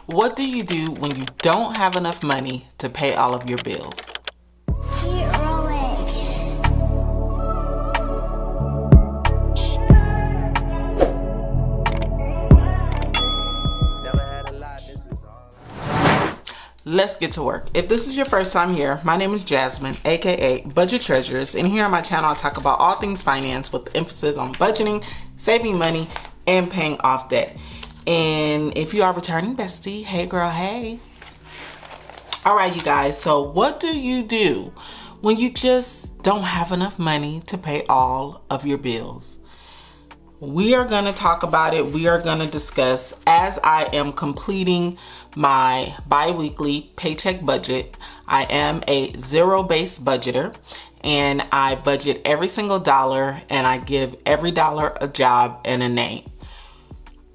What do you do when you don't have enough money to pay all of your bills? Eat Rolex. Never had a lot, this is all. Let's get to work. If this is your first time here, my name is Jasmine, aka Budget Treasures, and here on my channel I talk about all things finance with emphasis on budgeting, saving money, and paying off debt. And if you are a returning bestie, hey girl, hey. All right, you guys, so what do you do when you just don't have enough money to pay all of your bills? We are going to talk about it. We are going to discuss as I am completing my bi-weekly paycheck budget. I am a zero-based budgeter, and I budget every single dollar, and I give every dollar a job and a name.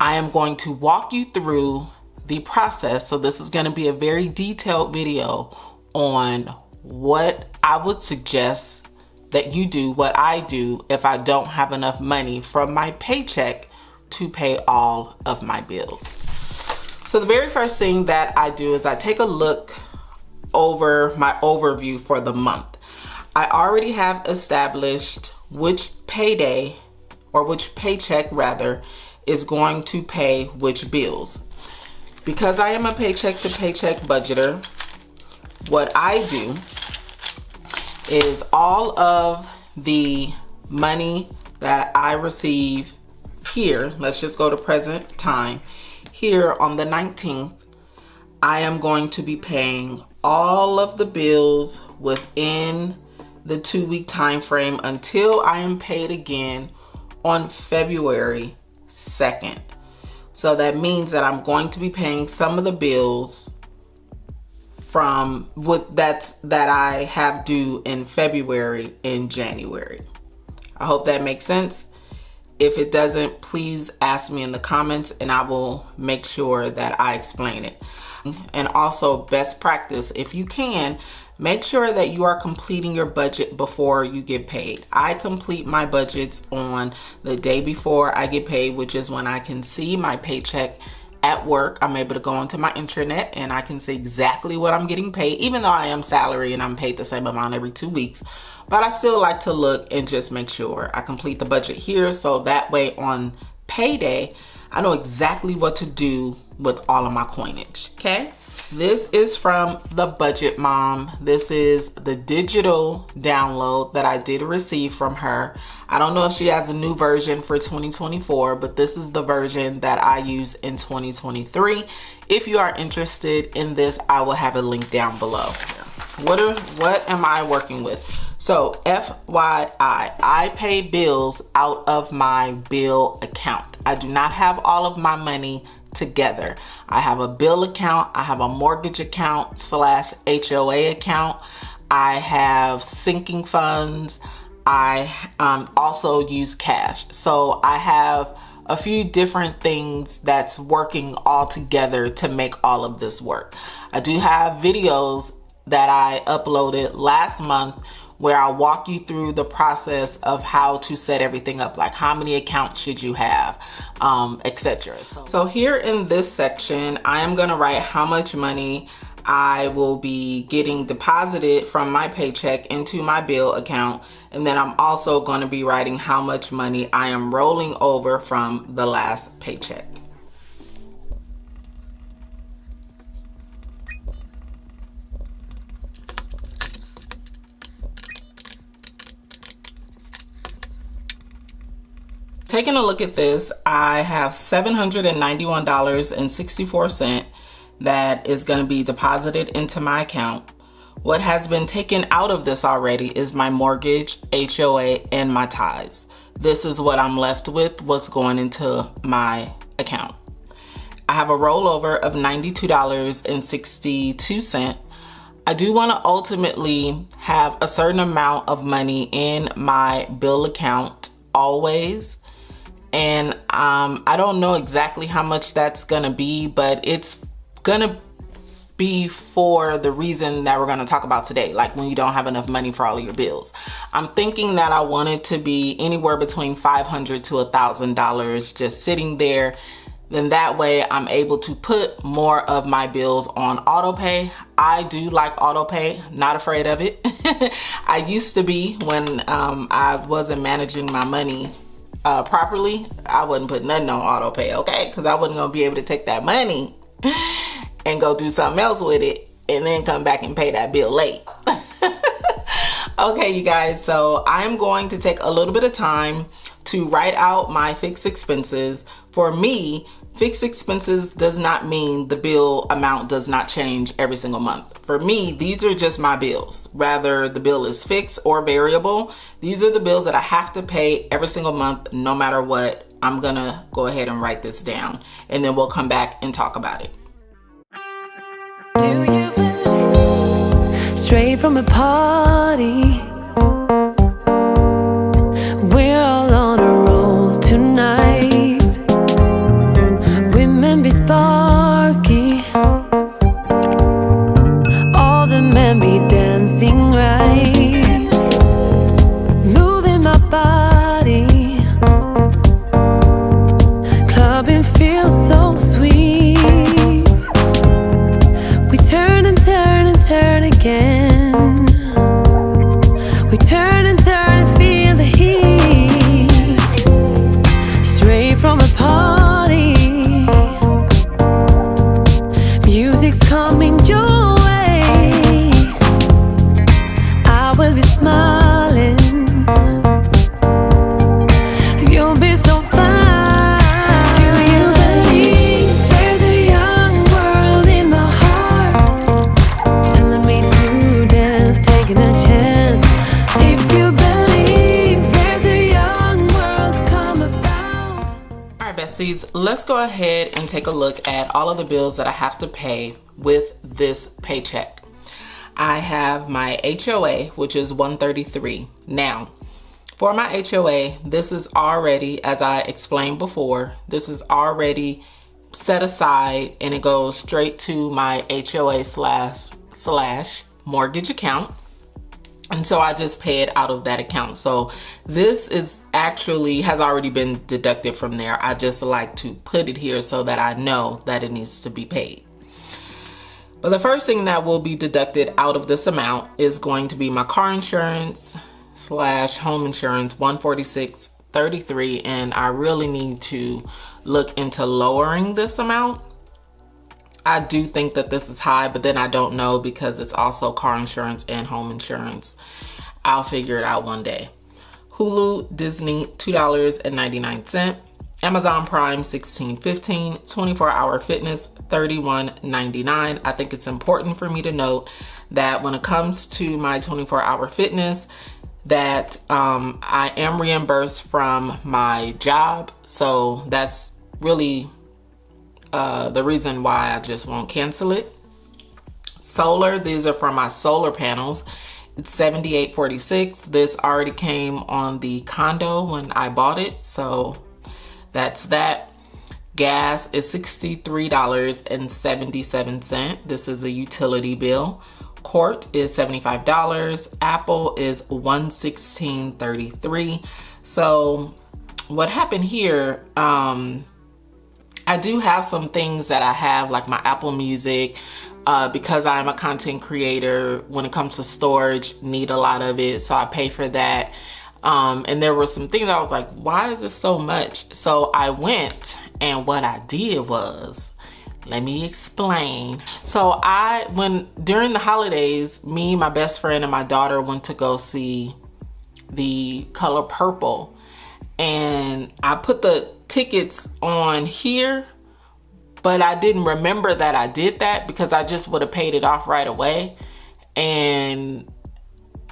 I am going to walk you through the process. So this is going to be a very detailed video on what I would suggest that you do, what I do if I don't have enough money from my paycheck to pay all of my bills. So the very first thing that I do is I take a look over my overview for the month. I already have established which payday, or which paycheck rather, is going to pay which bills. Because I am a paycheck to paycheck budgeter, what I do is all of the money that I receive here, let's just go to present time, here on the 19th, I am going to be paying all of the bills within the 2-week time frame until I am paid again on February 2nd. So that means that I'm going to be paying some of the bills from that I have due in February and January. I hope that makes sense. If it doesn't, please ask me in the comments and I will make sure that I explain it. And also, best practice, if you can, make sure that you are completing your budget before you get paid. I complete my budgets on the day before I get paid, which is when I can see my paycheck at work. I'm able to go onto my intranet and I can see exactly what I'm getting paid, even though I am salary and I'm paid the same amount every 2 weeks. But I still like to look and just make sure I complete the budget here, so that way on payday, I know exactly what to do with all of my coinage, okay? This is from the Budget Mom. This is the digital download that I did receive from her. I don't know if she has a new version for 2024, but this is the version that I use in 2023. If you are interested in this, I will have a link down below. What am I working with? So FYI, I pay bills out of my bill account. I do not have all of my money together. I have a bill account, I have a mortgage account / HOA account, I have sinking funds, I also use cash. So I have a few different things that's working all together to make all of this work. I do have videos that I uploaded last month where I walk you through the process of how to set everything up, like how many accounts should you have, etc. So here in this section, I am gonna write how much money I will be getting deposited from my paycheck into my bill account. And then I'm also gonna be writing how much money I am rolling over from the last paycheck. Taking a look at this, I have $791.64 that is going to be deposited into my account. What has been taken out of this already is my mortgage, HOA, and my tithes. This is what I'm left with, what's going into my account. I have a rollover of $92.62. I do want to ultimately have a certain amount of money in my bill account always. And I don't know exactly how much that's gonna be, but it's gonna be for the reason that we're gonna talk about today, like when you don't have enough money for all of your bills. I'm thinking that I want it to be anywhere between $500 to $1,000 just sitting there then that way I'm able to put more of my bills on auto pay. I do like auto pay, not afraid of it. I used to be when I wasn't managing my money properly. I wouldn't put nothing on auto pay, okay? Because I wasn't gonna be able to take that money and go do something else with it and then come back and pay that bill late. Okay, you guys, so I'm going to take a little bit of time to write out my fixed expenses. For me, fixed expenses does not mean the bill amount does not change every single month. For me, these are just my bills. Rather the bill is fixed or variable, these are the bills that I have to pay every single month no matter what. I'm gonna go ahead and write this down and then we'll come back and talk about it. Do you believe? Straight from a party, we're all on a roll tonight. Women be sparky, all the men be dancing right. Moving my body, clubbing feels so sweet. We turn and turn and turn again. We turn and turn and feel the heat. Straight from a party, music's coming your way. I will be smiling, you'll be so fine. Do you believe there's a young world in my heart telling me to dance, taking a chance? If you believe there's a young world to come about. All right, besties, let's go ahead and take a look at all of the bills that I have to pay with this paycheck. I have my HOA, which is $133. Now, for my HOA, this is already, as I explained before, this is already set aside and it goes straight to my HOA slash mortgage account. And so I just pay it out of that account. So this is actually has already been deducted from there. I just like to put it here so that I know that it needs to be paid. But the first thing that will be deducted out of this amount is going to be my car insurance slash home insurance, $146.33. And I really need to look into lowering this amount. I do think that this is high, but then I don't know because it's also car insurance and home insurance. I'll figure it out one day. Hulu, Disney, $2.99. Amazon Prime, $16.15. 24-hour fitness, $31.99. I think it's important for me to note that when it comes to my 24-hour fitness, that I am reimbursed from my job. So that's really the reason why I just won't cancel it. Solar, these are for my solar panels. It's $78.46. This already came on the condo when I bought it, so that's that. Gas is $63.77. This is a utility bill. Court is $75. Apple is $116.33. So what happened here, I do have some things that I have, like my Apple Music, because I'm a content creator. When it comes to storage, need a lot of it, so I pay for that. And there were some things I was like, why is this so much? So I went, and what I did was, let me explain. So during the holidays, me, my best friend, and my daughter went to go see The Color Purple, and I put the tickets on here, but I didn't remember that I did that because I just would have paid it off right away, and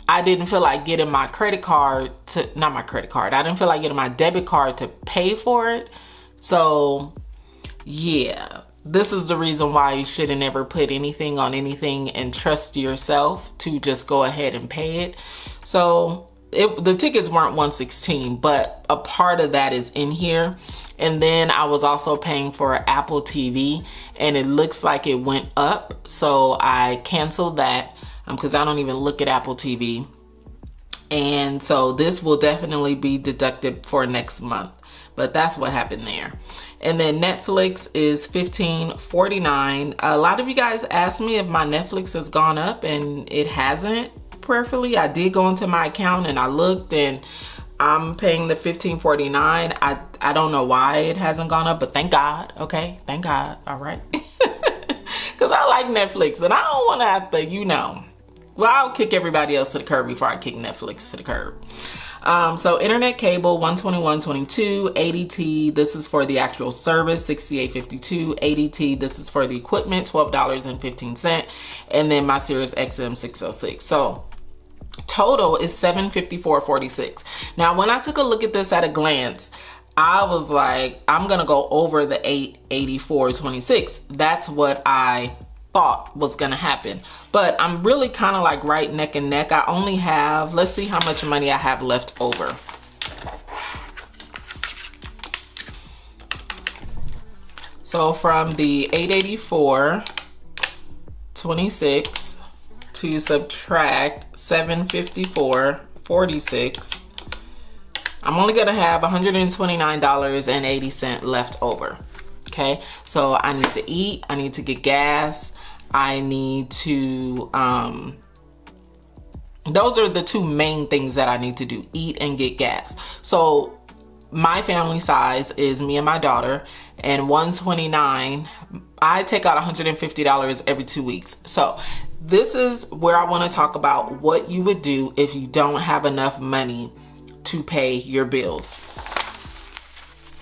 I didn't feel like getting my credit card to, not my credit card, I didn't feel like getting my debit card to pay for it. So yeah, this is the reason why you shouldn't ever put anything on anything and trust yourself to just go ahead and pay it. So the tickets weren't $116, but a part of that is in here. And then I was also paying for Apple TV, and it looks like it went up, so I canceled that because I don't even look at Apple TV. And so this will definitely be deducted for next month. but that's what happened there. And then Netflix is $15.49. A lot of you guys asked me if my Netflix has gone up, and it hasn't. Prayerfully, I did go into my account and I looked, and I'm paying the $15.49. I don't know why it hasn't gone up, but thank God. Okay, thank God. All right. Because I like Netflix, and I don't want to have to, well, I'll kick everybody else to the curb before I kick Netflix to the curb. So internet cable, $121.22. ADT, this is for the actual service, $68.52. ADT, this is for the equipment, $12.15. And then my Sirius XM, $606. So total is $754.46. Now, when I took a look at this at a glance, I was like, I'm gonna go over the $884.26. That's what I thought was gonna happen, but I'm really kind of like right neck and neck. I only have, let's see how much money I have left over. So from the $884.26 to subtract $754.46, I'm only gonna have $129.80 left over. Okay, so I need to eat, I need to get gas, I need to, those are the two main things that I need to do, eat and get gas. So my family size is me and my daughter, and $129, I take out $150 every 2 weeks. So this is where I want to talk about what you would do if you don't have enough money to pay your bills.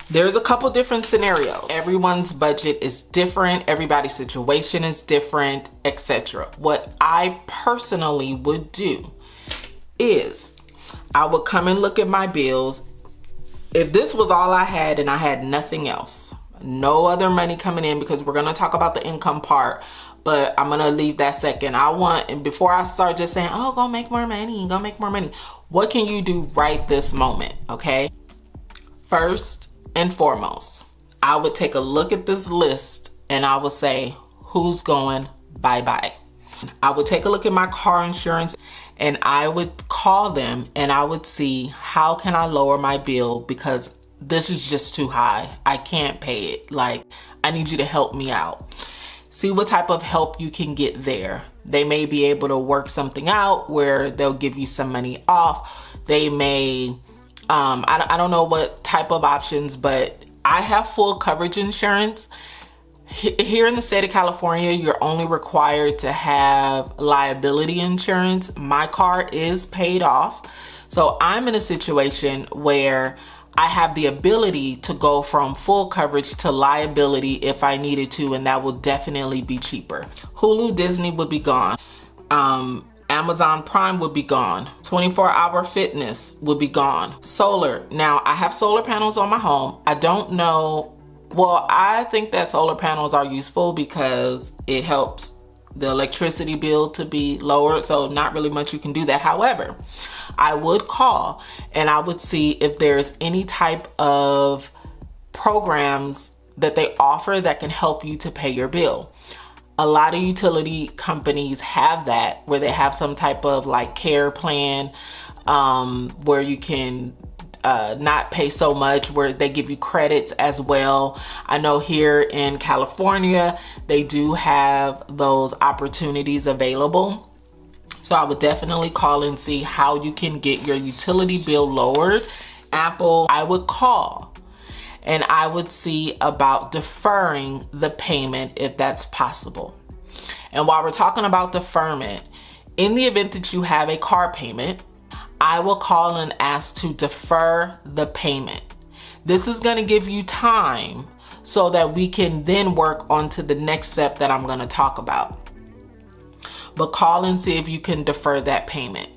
There's a couple different scenarios. Everyone's budget is different. Everybody's situation is different, etc. What I personally would do is I would come and look at my bills. If this was all I had and I had nothing else, no other money coming in, because we're going to talk about the income part, but I'm going to leave that second. And before I start just saying, oh, go make more money, go make more money. What can you do right this moment? Okay. First and foremost, I would take a look at this list and I would say, who's going bye-bye? I would take a look at my car insurance and I would call them and I would see, how can I lower my bill, because this is just too high. I can't pay it. Like, I need you to help me out. See what type of help you can get there. They may be able to work something out where they'll give you some money off. They may, I don't know what type of options, but I have full coverage insurance. Here in the state of California, you're only required to have liability insurance. My car is paid off. So I'm in a situation where I have the ability to go from full coverage to liability if I needed to, and that will definitely be cheaper. Hulu, Disney would be gone. Amazon Prime would be gone. 24-hour fitness would be gone. Solar. Now, I have solar panels on my home. I don't know. Well, I think that solar panels are useful because it helps the electricity bill to be lowered. So not really much you can do that. However, I would call and I would see if there's any type of programs that they offer that can help you to pay your bill. A lot of utility companies have that, where they have some type of like care plan, where you can not pay so much, where they give you credits as well. I know here in California, they do have those opportunities available. So I would definitely call and see how you can get your utility bill lowered. Apple, I would call and I would see about deferring the payment if that's possible. And while we're talking about deferment, in the event that you have a car payment, I will call and ask to defer the payment. This is going to give you time so that we can then work on to the next step that I'm going to talk about. But call and see if you can defer that payment.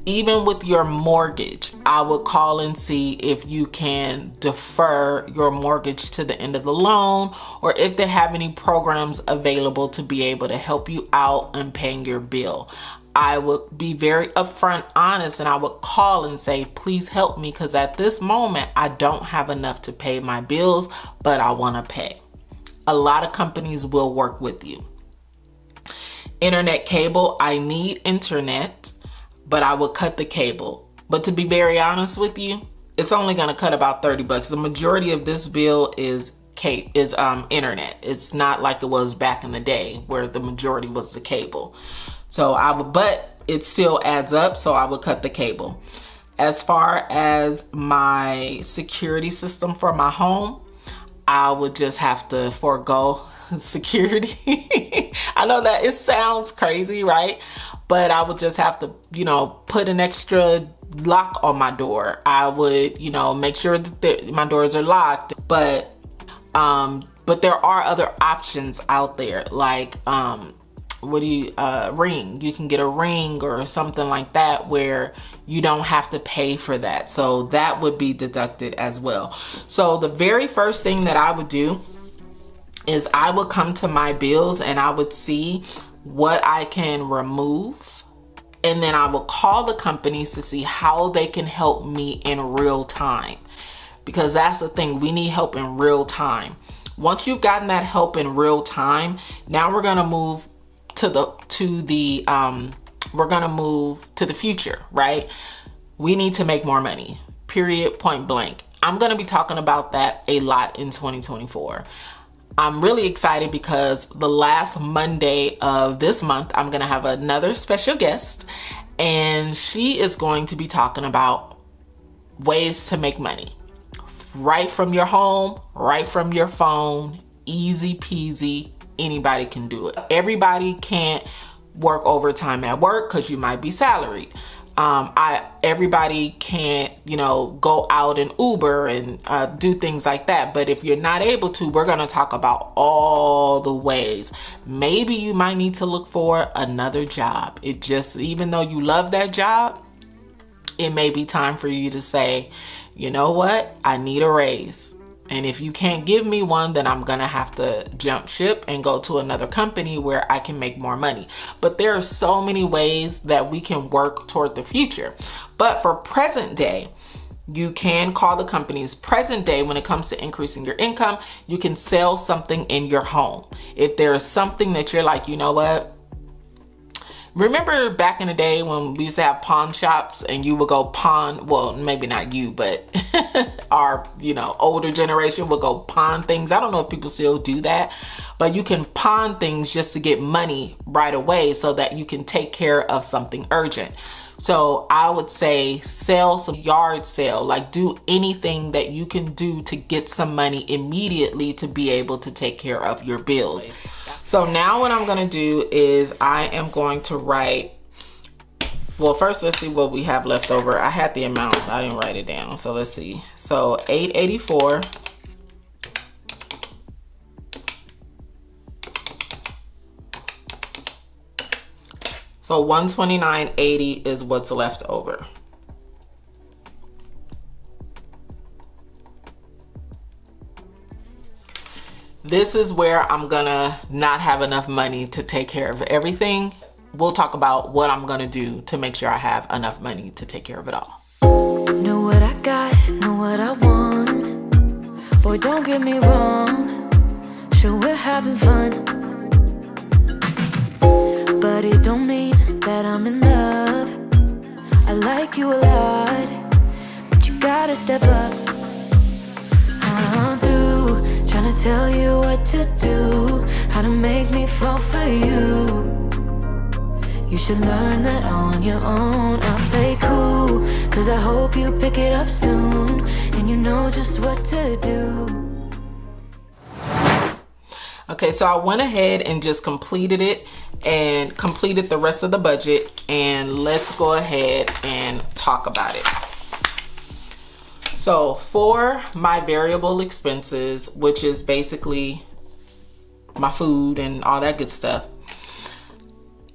Even with your mortgage, I would call and see if you can defer your mortgage to the end of the loan, or if they have any programs available to be able to help you out in paying your bill. I would be very upfront, honest, and I would call and say, please help me, because at this moment, I don't have enough to pay my bills, but I want to pay. A lot of companies will work with you. Internet cable, I need internet, but I would cut the cable. But to be very honest with you, it's only going to cut about 30 bucks. The majority of this bill is internet. It's not like it was back in the day where the majority was the cable. So but it still adds up, so I would cut the cable. As far as my security system for my home, I would just have to forego security. I know that it sounds crazy, right? But I would just have to, put an extra lock on my door. I would, make sure that my doors are locked. But there are other options out there, like ring. You can get a ring or something like that where you don't have to pay for that. So that would be deducted as well. So the very first thing that I would do is I would come to my bills and I would see what I can remove. And then I will call the companies to see how they can help me in real time. Because that's the thing, we need help in real time. Once you've gotten that help in real time, now we're gonna move to the future, right? We need to make more money, period, point blank. I'm gonna be talking about that a lot in 2024. I'm really excited because the last Monday of this month, I'm gonna have another special guest, and she is going to be talking about ways to make money. Right from your home, right from your phone, easy peasy, anybody can do it. Everybody can't work overtime at work because you might be salaried. Everybody can't, go out and Uber and do things like that. But if you're not able to, we're going to talk about all the ways. Maybe you might need to look for another job. Even though you love that job, it may be time for you to say, you know what? I need a raise. And if you can't give me one, then I'm going to have to jump ship and go to another company where I can make more money. But there are so many ways that we can work toward the future. But for present day, you can call the companies. Present day, when it comes to increasing your income, you can sell something in your home. If there is something that you're like, you know what? Remember back in the day when we used to have pawn shops and you would go pawn, well, maybe not you, but our, older generation would go pawn things. I don't know if people still do that, but you can pawn things just to get money right away so that you can take care of something urgent. So I would say sell some yard sale, like do anything that you can do to get some money immediately to be able to take care of your bills. So now what I'm going to do is I am going to write, well, first let's see what we have left over. I had the amount, I didn't write it down. So let's see. So 884. So 129.80 is what's left over. This is where I'm gonna not have enough money to take care of everything. We'll talk about what I'm gonna do to make sure I have enough money to take care of it all. Know what I got, know what I want. Boy, don't get me wrong, sure we're having fun, but it don't mean that I'm in love. I like you a lot, but you gotta step up. I'm through trying to tell you what to do, how to make me fall for you. You should learn that on your own. I'll play cool, cause I hope you pick it up soon, and you know just what to do. Okay, so I went ahead and just completed it and completed the rest of the budget, and let's go ahead and talk about it. So for my variable expenses, which is basically my food and all that good stuff,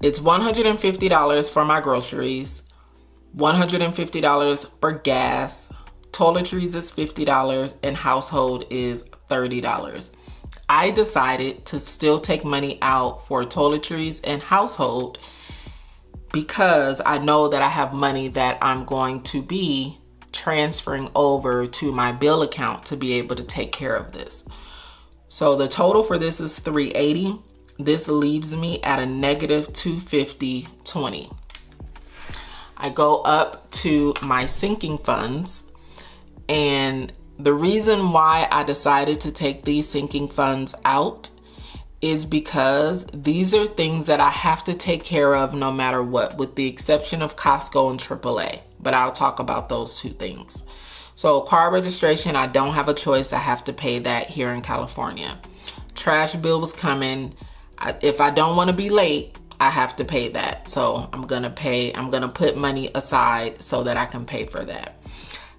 it's $150 for my groceries, $150 for gas, toiletries is $50, and household is $30. I decided to still take money out for toiletries and household because I know that I have money that I'm going to be transferring over to my bill account to be able to take care of this. So the total for this is $380. This leaves me at a negative $250.20. I go up to my sinking funds, And the reason why I decided to take these sinking funds out is because these are things that I have to take care of no matter what, with the exception of Costco and AAA. But I'll talk about those two things. So car registration, I don't have a choice. I have to pay that here in California. Trash bill was coming. If I don't want to be late, I have to pay that. So I'm going to put money aside so that I can pay for that.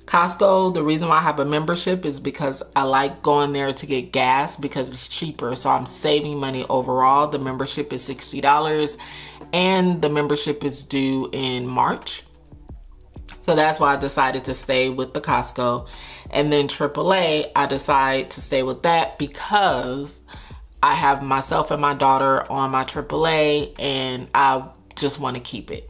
Costco, the reason why I have a membership is because I like going there to get gas because it's cheaper. So I'm saving money overall. The membership is $60 and the membership is due in March. So that's why I decided to stay with the Costco. And then AAA, I decided to stay with that because I have myself and my daughter on my AAA and I just want to keep it.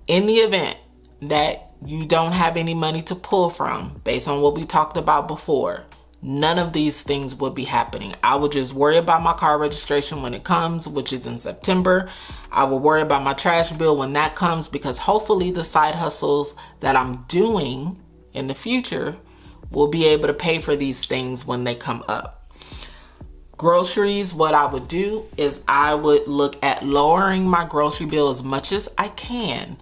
In the event that you don't have any money to pull from, based on what we talked about before, none of these things will be happening. I will just worry about my car registration when it comes, which is in September. I will worry about my trash bill when that comes, because hopefully the side hustles that I'm doing in the future will be able to pay for these things when they come up. Groceries, what I would do is I would look at lowering my grocery bill as much as I can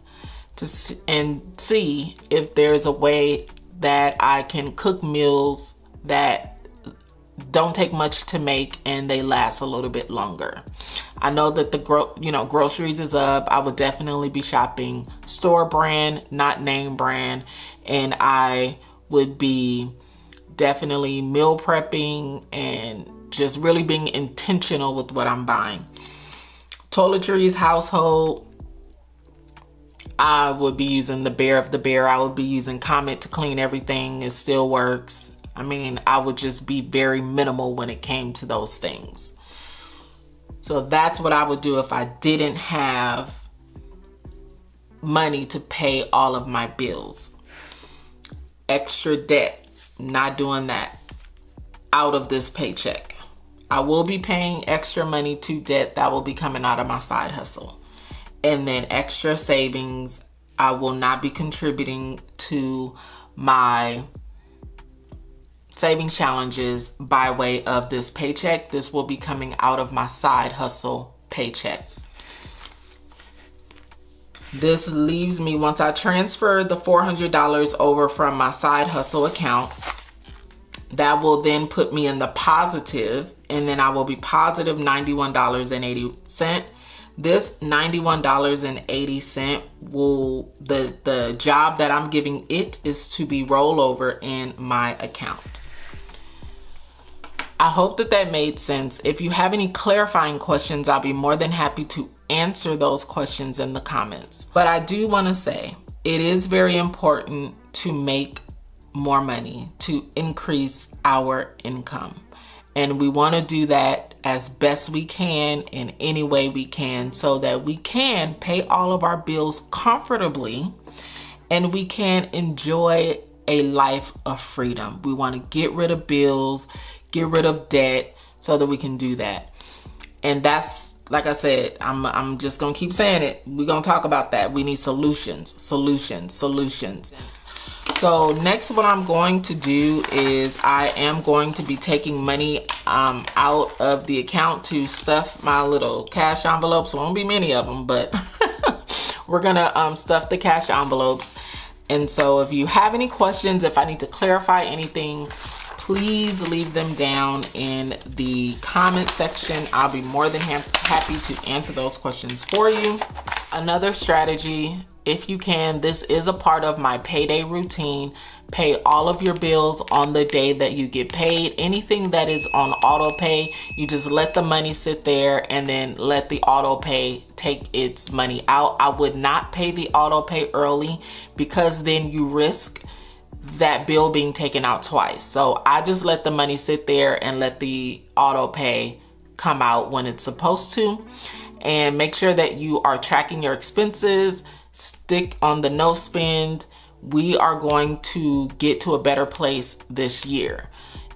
and see if there's a way that I can cook meals that don't take much to make and they last a little bit longer. I know that the groceries is up. I would definitely be shopping store brand, not name brand, and I would be definitely meal prepping and just really being intentional with what I'm buying. Toiletries, household, I would be using the Bear of the Bear. I would be using Comet to clean everything. It still works. I mean, I would just be very minimal when it came to those things. So that's what I would do if I didn't have money to pay all of my bills. Extra debt, not doing that out of this paycheck. I will be paying extra money to debt that will be coming out of my side hustle. And then extra savings, I will not be contributing to my savings challenges by way of this paycheck. This will be coming out of my side hustle paycheck. This leaves me, once I transfer the $400 over from my side hustle account, that will then put me in the positive, and then I will be positive $91.80. This $91.80 will, the job that I'm giving it is to be rollover in my account. I hope that made sense. If you have any clarifying questions, I'll be more than happy to answer those questions in the comments. But I do want to say it is very important to make more money, to increase our income. And we want to do that as best we can in any way we can, so that we can pay all of our bills comfortably and we can enjoy a life of freedom. We want to get rid of bills, get rid of debt, so that we can do that. And that's, like I said, I'm just going to keep saying it. We're going to talk about that. We need solutions. So next, what I'm going to do is I am going to be taking money out of the account to stuff my little cash envelopes. There won't be many of them, but we're going to stuff the cash envelopes. And so if you have any questions, if I need to clarify anything, please leave them down in the comment section. I'll be more than happy to answer those questions for you. Another strategy, if you can, this is a part of my payday routine. Pay all of your bills on the day that you get paid. Anything that is on auto pay, you just let the money sit there and then let the auto pay take its money out. I would not pay the auto pay early, because then you risk that bill being taken out twice. So I just let the money sit there and let the auto pay come out when it's supposed to. And make sure that you are tracking your expenses. Stick on the no spend. We are going to get to a better place this year.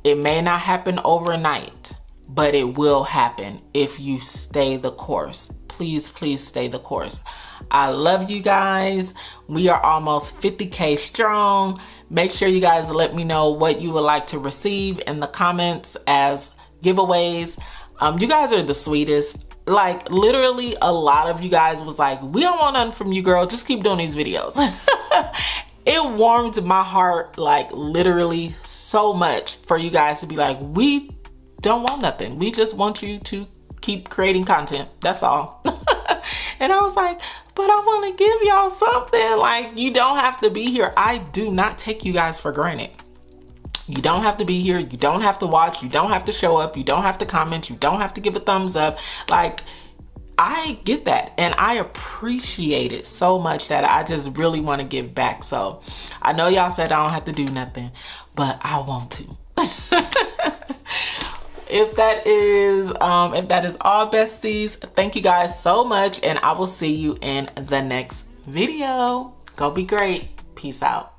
It may not happen overnight, but it will happen if you stay the course. please, please stay the course. I love you guys. We are almost 50K strong. Make sure you guys let me know what you would like to receive in the comments as giveaways. You guys are the sweetest. Like, literally, a lot of you guys was like, we don't want nothing from you, girl. Just keep doing these videos. It warmed my heart, like, literally so much for you guys to be like, we don't want nothing. We just want you to keep creating content. That's all. And I was like, but I want to give y'all something. Like, you don't have to be here. I do not take you guys for granted. You don't have to be here. You don't have to watch. You don't have to show up. You don't have to comment. You don't have to give a thumbs up. Like, I get that, and I appreciate it so much that I just really want to give back. So I know y'all said I don't have to do nothing, but I want to. If that is all, besties, thank you guys so much, and I will see you in the next video. Go be great. Peace out.